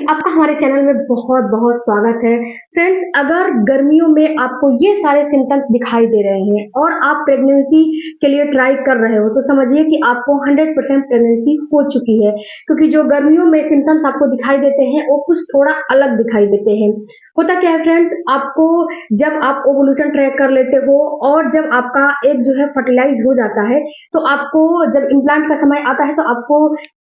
आपका हमारे चैनल में बहुत बहुत स्वागत है। फ्रेंड्स, अगर गर्मियों में आपको ये सारे सिम्टम्स दिखाई दे रहे हैं और आप प्रेगनेंसी के लिए ट्राई कर रहे हो तो समझिए कि आपको 100% प्रेगनेंसी हो चुकी है, क्योंकि जो गर्मियों में सिम्टम्स आपको दिखाई देते हैं वो कुछ थोड़ा अलग दिखाई देते हैं। होता क्या है फ्रेंड्स, आपको जब आप ओवुलेशन ट्रैक कर लेते हो और जब आपका एग जो है फर्टिलाइज हो जाता है तो आपको जब इम्प्लांट का समय आता है तो आपको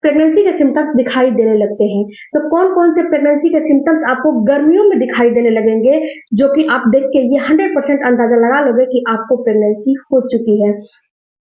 प्रेगनेंसी के सिम्टम्स दिखाई देने लगते हैं। तो कौन-कौन से प्रेगनेंसी के सिम्टम्स आपको गर्मियों में दिखाई देने लगेंगे, जो कि आप देख के ये 100% अंदाजा लगा लोगे कि आपको प्रेगनेंसी हो चुकी है।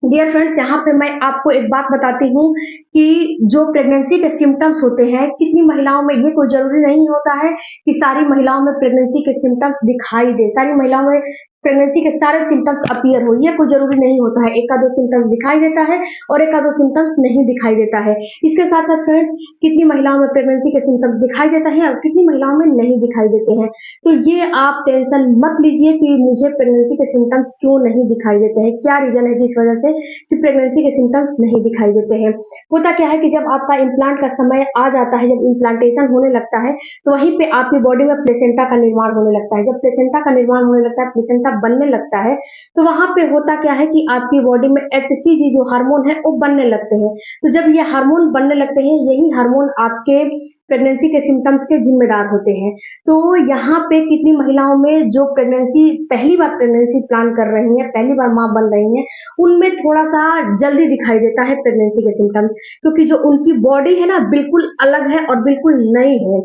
डियर फ्रेंड्स, यहाँ पे मैं आपको एक बात बताती हूँ कि जो प्रेगनेंसी के सिम्टम्स होते हैं, कितनी महिलाओं में ये कोई ज़रूरी नहीं होता है कि सारी महिलाओं में प्रेगनेंसी के सिम्टम्स दिखाई दे, सारी महिलाओं में प्रेगनेंसी के सारे सिम्टम्स अपीयर हो, ये कोई ज़रूरी नहीं होता है। एक आध 2 सिम्टम्स दिखाई देता है और एक आध 2 सिम्टम्स नहीं दिखाई देता है। इसके साथ-साथ फ्रेंड्स, कितनी महिलाओं में प्रेगनेंसी के सिम्टम्स दिखाई देता है और कितनी महिलाओं में नहीं दिखाई देते हैं। तो ये आप टेंशन मत लीजिए कि मुझे प्रेगनेंसी के सिम्टम्स क्यों नहीं दिखाई देते हैं, क्या रीज़न है जिस वजह से कि प्रेगनेंसी के सिम्टम्स नहीं दिखाई देते हैं। होता क्या है कि जब आपका इम्प्लांट का समय आ जाता है, जब इम्प्लांटेशन होने लगता है, तो वहीं पे आपकी बॉडी में प्लेसेंटा का निर्माण होने लगता है। जब प्लेसेंटा का निर्माण होने लगता है, प्लेसेंटा बनने लगता है, तो वहाँ पे होता क्या है कि आपकी बॉडी में एचसीजी जो हार्मोन है वो बनने लगते हैं। तो जब ये हार्मोन बनने लगते हैं, यही हार्मोन आपके प्रेगनेंसी के सिम्टम्स के जिम्मेदार होते हैं। तो यहाँ पे कितनी महिलाओं में जो प्रेगनेंसी पहली बार प्रेगनेंसी प्लान कर रही हैं, पहली बार माँ बन रही हैं, उनमें थोड़ा-सा जल्दी दिखाई देता है प्रेगनेंसी के सिम्टम्स, क्योंकि जो उनकी बॉडी है ना बिल्कुल अलग है और बिल्कुल नई है।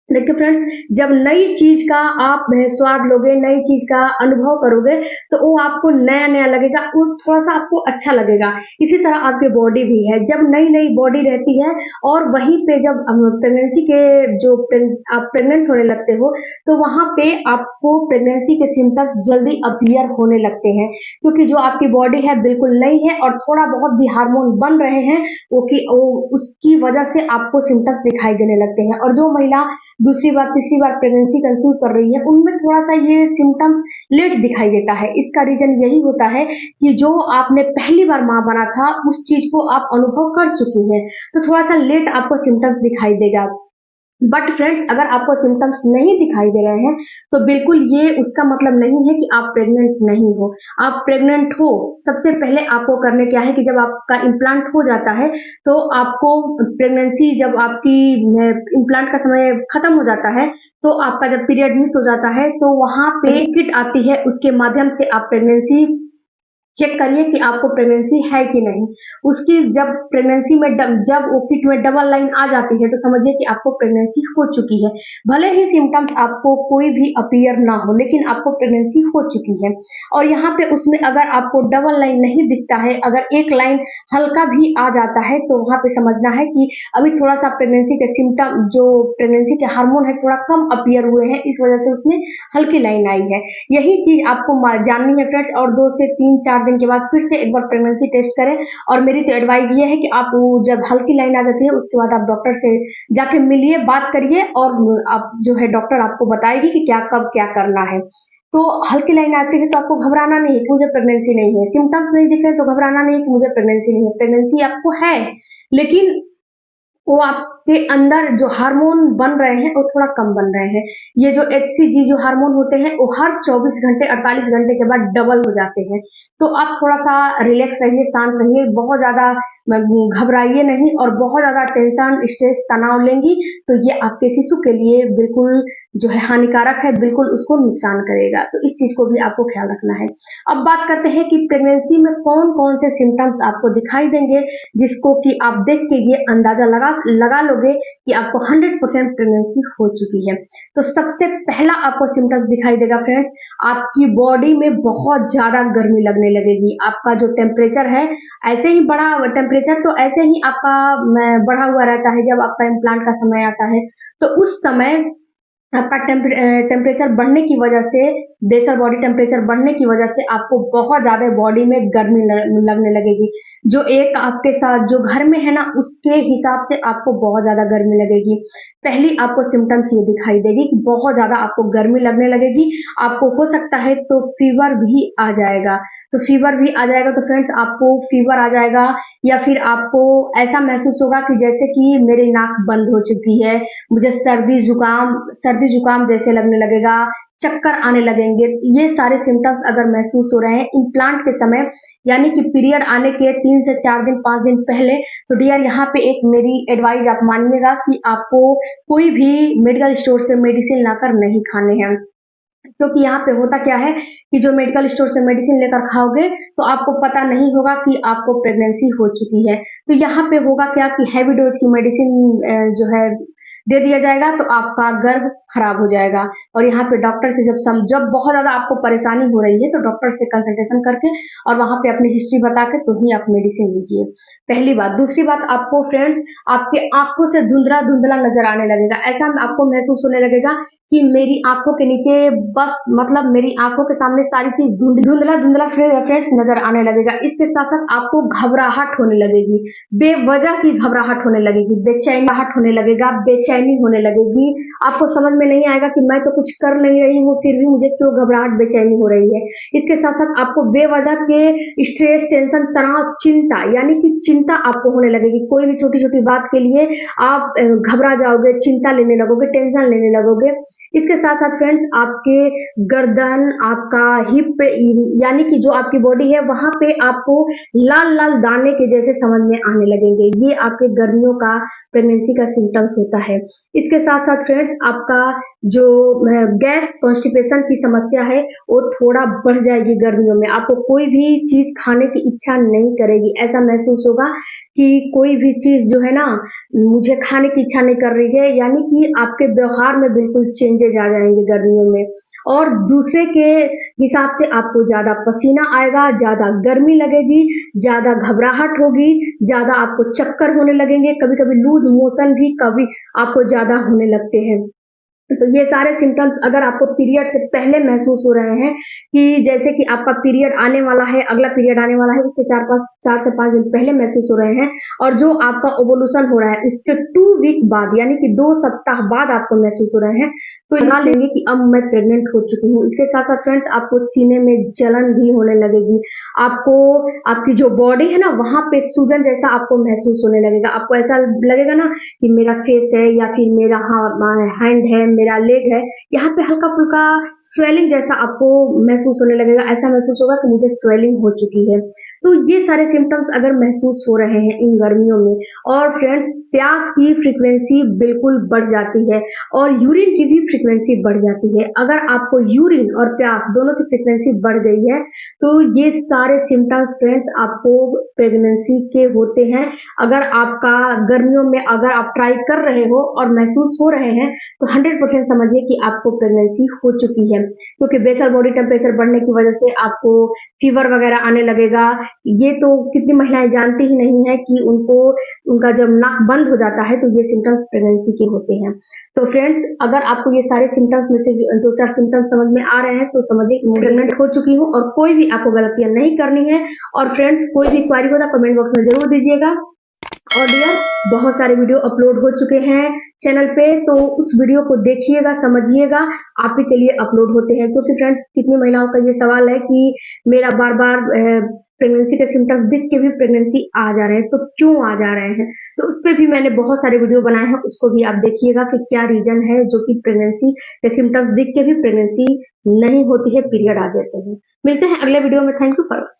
देखिए फ्रेंड्स, जब नई चीज़ का आप स्वाद लोगे, नई चीज़ का अनुभव करोगे, तो वो आपको नया-नया लगेगा, उस थोड़ा-सा आपको अच्छा लगेगा। इसी तरह आपकी बॉडी भी है, जब नई-नई बॉडी रहती है और वहीं पे जब प्रेगनेंसी के जो आप प्रेग्नेंट होने लगते हो, तो वहाँ पे आपको प्रेगनेंसी के सिम्पटम्स जल्दी अपीयर होने लगते हैं, क्योंकि जो आपकी बॉडी है बिल्कुल नई है और थोड़ा बहुत भी हार्मोन बन रहे हैं, वो उसकी वजह से आपको सिम्पटम्स दिखाई देने लगते हैं। और जो महिला दूसरी बार तीसरी बार प्रेगनेंसी कंसीव कर रही है, उनमें थोड़ा-सा ये सिम्पटम्स लेट दिखाई देता है। इसका रीज़न यही होता है कि जो आपने पहली बार माँ बना था, उस चीज़ को आप अनुभव कर चुकी हैं, तो थोड़ा-सा लेट आपको सिम्पटम्स दिखाई देगा। बट फ्रेंड्स, अगर आपको सिम्पटम्स नहीं दिखाई दे रहे हैं, तो बिल्कुल ये उसका मतलब नहीं है कि आप प्रेग्नेंट नहीं हो। आप प्रेग्नेंट हो, सबसे पहले आपको करने क्या है कि जब आपका इम्प्लांट हो जाता है, तो आपको प्रेगनेंसी जब आपकी इम्प्लांट का समय खत्म हो जाता है, तो आपका जब पीरियड मिस हो जाता है, तो वहाँ पे किट आती है, उसके माध्यम से आप प्रेगनेंसी चेक करिए कि आपको प्रेगनेंसी है कि नहीं। उसकी जब प्रेगनेंसी में जब वो किट में डबल लाइन आ जाती है तो समझिए कि आपको प्रेगनेंसी हो चुकी है। भले ही सिम्पटम्स आपको कोई भी अपीयर ना हो, लेकिन आपको प्रेगनेंसी हो चुकी है। और यहाँ पे उसमें अगर आपको डबल लाइन नहीं दिखता है, अगर एक लाइन हल्का भी आ जाता है, तो वहाँ पे समझना है कि अभी थोड़ा-सा प्रेगनेंसी के सिम्पटम जो प्रेगनेंसी के हार्मोन है थोड़ा कम अपीयर हुए हैं, इस वजह से उसमें हल्की लाइन आई है। यही चीज़ आपको जाननी है फ्रेंड्स, और 2 से 3-4 दिन के बाद फिर से एक बार प्रेगनेंसी टेस्ट करें। और मेरी तो एडवाइस ये है कि आप वो जब हल्की लाइन आ जाती है उसके बाद आप डॉक्टर से जाके मिलिए, बात करिए और आप जो है डॉक्टर आपको बताएगी कि क्या कब क्या करना है। तो हल्की लाइन आती है तो आपको घबराना नहीं है कि मुझे प्रेगनेंसी नहीं है, सिम्पटम्स नहीं दिख रहे तो घबराना नहीं है कि मुझे प्रेगनेंसी नहीं है। प्रेगनेंसी आपको है, लेकिन वो आपके अंदर जो हार्मोन बन रहे हैं वो थोड़ा कम बन रहे हैं। ये जो एचसीजी जो हार्मोन होते हैं वो हर 24 घंटे 48 घंटे के बाद डबल हो जाते हैं। तो आप थोड़ा-सा रिलैक्स रहिए, शांत रहिए, बहुत ज़्यादा घबराइए नहीं और बहुत ज़्यादा टेंशन, स्ट्रेस, तनाव लेंगी तो ये आपके शिशु के लिए बिल्कुल जो है हानिकारक है, बिल्कुल उसको नुकसान करेगा। तो इस चीज़ को भी आपको ख्याल रखना है। अब बात करते हैं कि प्रेगनेंसी में कौन-कौन से सिम्पटम्स आपको दिखाई देंगे, जिसको कि आप देख के ये अंदाज़ा लगा लोगे कि आपको 100% प्रेगनेंसी हो चुकी है। तो सबसे पहला आपको सिम्पटम्स दिखाई देगा फ्रेंड्स, आपकी बॉडी में बहुत ज़्यादा गर्मी लगने लगेगी। आपका जो टेम्परेचर है, ऐसे ही बढ़ा टेम्परेचर तो ऐसे ही आपका बढ़ा हुआ रहता है जब आपका इम्प्लांट का समय आता है। तो उस समय आपका टेम्परेचर बढ़ने की वजह से, बेसल बॉडी टेम्परेचर बढ़ने की वजह से आपको बहुत ज़्यादा बॉडी में गर्मी लगने लगेगी। जो एक आपके साथ जो घर में है ना, उसके हिसाब से आपको बहुत ज़्यादा गर्मी लगेगी। पहली आपको सिम्टम्स ये दिखाई देगी कि बहुत ज़्यादा आपको गर्मी लगने लगेगी। आपको हो सकता है तो फीवर भी आ जाएगा। तो फीवर भी आ जाएगा तो फ्रेंड्स, आपको फीवर आ जाएगा या फिर आपको ऐसा महसूस होगा कि जैसे कि मेरी नाक बंद हो चुकी है, मुझे सर्दी जुकाम जैसे लगने लगेगा, चक्कर आने लगेंगे। ये सारे सिम्टम्स अगर महसूस हो रहे हैं इम्प्लांट के समय, यानी कि पीरियड आने के 3 से 4 दिन 5 दिन पहले, तो डियर यहाँ पे एक मेरी एडवाइस आप मानिएगा कि आपको कोई भी मेडिकल स्टोर से मेडिसिन लाकर नहीं खाने हैं। क्योंकि यहाँ पे होता क्या है कि जो मेडिकल स्टोर से मेडिसिन लेकर खाओगे तो आपको पता नहीं होगा कि आपको प्रेगनेंसी हो चुकी है। तो यहाँ पे होगा क्या कि हैवी डोज की मेडिसिन जो है दे दिया जाएगा, तो आपका गर्भ खराब हो जाएगा। और यहाँ पे डॉक्टर से जब बहुत ज़्यादा आपको परेशानी हो रही है तो डॉक्टर से कंसल्टेशन करके और वहाँ पे अपनी हिस्ट्री बता के तो ही आप मेडिसिन लीजिए। पहली बात। दूसरी बात, आपको फ्रेंड्स आपके आंखों से धुंधला धुंधला नजर आने लगेगा। ऐसा आपको महसूस होने लगेगा कि मेरी आंखों के नीचे, बस मतलब मेरी आंखों के सामने सारी चीज धुंधला धुंधला फ्रेंड्स नजर आने लगेगा। इसके साथ साथ आपको घबराहट होने लगेगी, बेवजह की घबराहट होने लगेगी, बेचैनाहट होने लगेगा, बेचैनी होने लगेगी। आपको समझ में नहीं आएगा कि मैं तो कुछ कर नहीं रही हूँ फिर भी मुझे क्यों घबराहट बेचैनी हो रही है। इसके साथ साथ आपको बेवजह के स्ट्रेस, टेंशन, तनाव, चिंता, यानी कि चिंता आपको होने लगेगी। कोई भी छोटी छोटी बात के लिए आप घबरा जाओगे, चिंता लेने लगोगे, टेंशन लेने लगोगे। इसके साथ साथ फ्रेंड्स आपके गर्दन, आपका हिप, यानी कि जो आपकी बॉडी है वहां पे आपको लाल लाल दाने के जैसे समझ में आने लगेंगे। ये आपके गर्मियों का प्रेगनेंसी का सिम्टम्स होता है। इसके साथ साथ फ्रेंड्स आपका जो गैस कॉन्स्टिपेशन की समस्या है वो थोड़ा बढ़ जाएगी गर्मियों में। आपको कोई भी चीज खाने की इच्छा नहीं करेगी। ऐसा महसूस होगा कि कोई भी चीज जो है ना, मुझे खाने की इच्छा नहीं कर रही है, यानी कि आपके व्यवहार में बिल्कुल चेंजेज आ जाएंगे गर्मियों में। और दूसरे के हिसाब से आपको ज्यादा पसीना आएगा, ज्यादा गर्मी लगेगी, ज्यादा घबराहट होगी, ज्यादा आपको चक्कर होने लगेंगे, कभी कभी लूज मोशन भी कभी आपको ज्यादा होने लगते हैं। तो ये सारे सिम्टम्स अगर आपको पीरियड से पहले महसूस हो रहे हैं कि जैसे कि आपका पीरियड आने वाला है, अगला पीरियड आने वाला है, उसके 4 से 5 दिन पहले महसूस हो रहे हैं, और जो आपका ओवुलेशन हो रहा है उसके 2 वीक बाद, यानी कि 2 सप्ताह बाद आपको महसूस हो रहे हैं, तो जान लेंगे कि अब मैं प्रेग्नेंट हो चुकी हूँ। इसके साथ साथ फ्रेंड्स आपको सीने में जलन भी होने लगेगी। आपको आपकी जो बॉडी है ना वहां पे सूजन जैसा आपको महसूस होने लगेगा। आपको ऐसा लगेगा ना कि मेरा फेस है या फिर मेरा हैंड है, मेरा लेग है, यहाँ पे हल्का फुल्का स्वेलिंग जैसा आपको महसूस होने लगेगा। ऐसा महसूस होगा कि मुझे स्वेलिंग हो चुकी है। तो ये सारे सिम्टम्स अगर महसूस हो रहे हैं इन गर्मियों में, और फ्रेंड्स प्यास की फ्रीक्वेंसी बिल्कुल बढ़ जाती है और यूरिन की भी फ्रीक्वेंसी बढ़ जाती है। अगर आपको यूरिन और प्यास दोनों की फ्रीक्वेंसी बढ़ गई है तो ये सारे सिम्टम्स फ्रेंड्स आपको प्रेगनेंसी के होते हैं। अगर आपका गर्मियों में अगर आप ट्राई कर रहे हो और महसूस हो रहे हैं तो 100% समझिए कि आपको प्रेगनेंसी हो चुकी है, क्योंकि बेसल बॉडी टेम्परेचर बढ़ने की वजह से आपको फीवर वगैरह आने लगेगा। ये तो कितनी महिलाएं जानती ही नहीं है कि उनका जब नाक बंद हो जाता है तो ये सिम्टम्स प्रेगनेंसी के होते हैं। तो फ्रेंड्स अगर आपको ये सारे सिम्टम्स में से 2-4 सिम्टम्स समझ में आ रहे हैं तो समझिए कि मैं प्रेग्नेंट हो चुकी हूँ, और कोई भी आपको गलतियां नहीं करनी है। और फ्रेंड्स कोई भी क्वारी हो तो कमेंट बॉक्स में जरूर दीजिएगा। और डियर बहुत सारे वीडियो अपलोड हो चुके हैं चैनल पे, तो उस वीडियो को देखिएगा, समझिएगा, आप ही के लिए अपलोड होते हैं। क्योंकि फ्रेंड्स कितनी महिलाओं का ये सवाल है कि मेरा बार बार प्रेगनेंसी के सिम्टम्स दिख के भी प्रेगनेंसी आ जा रहे हैं, तो क्यों आ जा रहे हैं। तो उस पर भी मैंने बहुत सारे वीडियो बनाए हैं, उसको भी आप देखिएगा कि क्या रीजन है जो कि प्रेगनेंसी के सिम्टम्स दिख के भी प्रेगनेंसी नहीं होती है, पीरियड आ जाते हैं। मिलते हैं अगले वीडियो में। Thank you for watching.